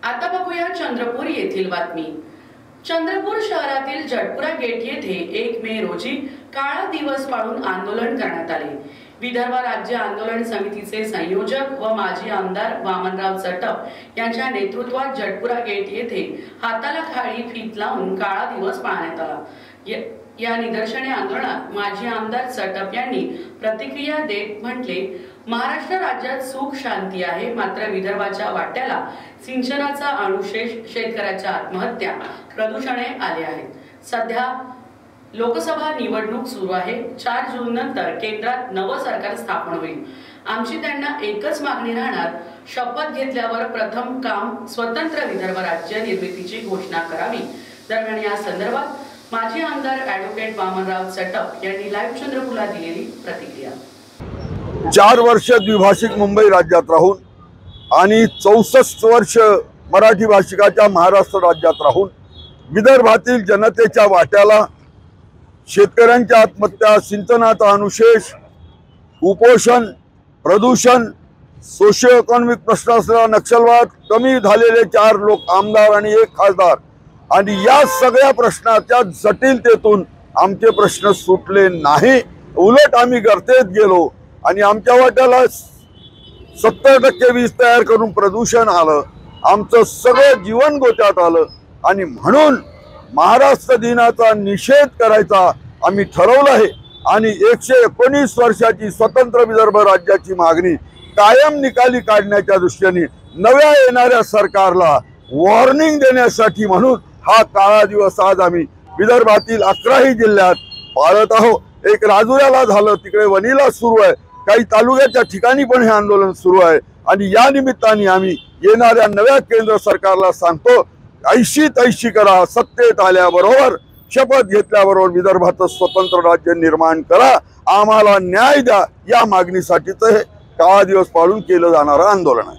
आता बघूया चंद्रपूर येथील बातमी। चंद्रपूर शहरातील जटपुरा गेट येथे 1 मे रोजी काळा दिवस पाळून आंदोलन करण्यात आले। विदर्भ राज्य आंदोलन समितीचे संयोजक व माजी आमदार वामनराव चटप यांच्या नेतृत्वात जटपुरा गेट येथे हाताला काळी फीत लावून काळा दिवस पाळण्यात आला। या निदर्शने आंदोलनात माजी आमदार चटप यांनी प्रतिक्रिया देत म्हटले, महाराष्ट्र राज्यात सुख शांती आहे, मात्र विदर्भाच्या वाट्याला सिंचनाचा अनुशेष, शेतकऱ्याच्या आत्महत्या, प्रदूषणे आले आहेत। सध्या लोकसभा निवडणूक सुरू आहे। 4 जून नंतर केंद्रात नवं सरकार स्थापन होईल। आमची त्यांना एकच मागणी राहणार, शपथ घेतल्यावर प्रथम काम स्वतंत्र विदर्भ राज्य निर्मितीची घोषणा करावी। दरम्यान या संदर्भात माजी आमदार ॲडव्होकेट वामनराव चटप यांनी लाईव्ह चंद्रपूरला दिलेली प्रतिक्रिया। 4 वर्ष द्विभाषिक मुंबई राज्यात राहून आणि 64 वर्ष मराठी भाषिकाच्या महाराष्ट्र राज्यात राहून विदर्भातील जनतेच्या वाट्याला शेतकऱ्यांच्या आत्महत्या, सिंचनाचा अनुशेष, कुपोषण, प्रदूषण, सोशिओ इकॉनॉमिक प्रश्न असलेला नक्षलवाद, कमी झालेले 4 लोक आमदार आणि 1 खासदार, आणि या सगळ्या प्रश्नाच्या जटिलतेतून आमचे प्रश्न सुटले नाही, उलट आम्ही गर्तेत गेलो आणि आमच्या वाट्याला 70% वीज तयार करून प्रदूषण आलं, आमचं सगळं जीवन गोत्यात आलं आणि म्हणून महाराष्ट्र दिनाचा निषेध करायचा आम्ही ठरवलं आहे आणि 119 वर्षाची स्वतंत्र विदर्भ राज्याची मागणी कायम निकाली काढण्याच्या दृष्टीने नव्या येणाऱ्या सरकारला वॉर्निंग देण्यासाठी म्हणून हा काळा दिवस आज आम्ही विदर्भातील 11ही जिल्ह्यात पाळत आहोत। एक राजुऱ्याला झालं, तिकडे वणीला सुरू आहे, काही तालुक्याच्या ठिकाणी पण हे आंदोलन सुरू आहे आणि या निमित्ताने आम्ही येणाऱ्या नव्या केंद्र सरकारला सांगतो, ऐशी तैशी करा, सत्तेत आल्याबरोबर, शपथ घेतल्याबरोबर विदर्भाचं स्वतंत्र राज्य निर्माण करा, आम्हाला न्याय द्या, या मागणीसाठीच हे काळा दिवस पाळून केलं जाणारं आंदोलन आहे।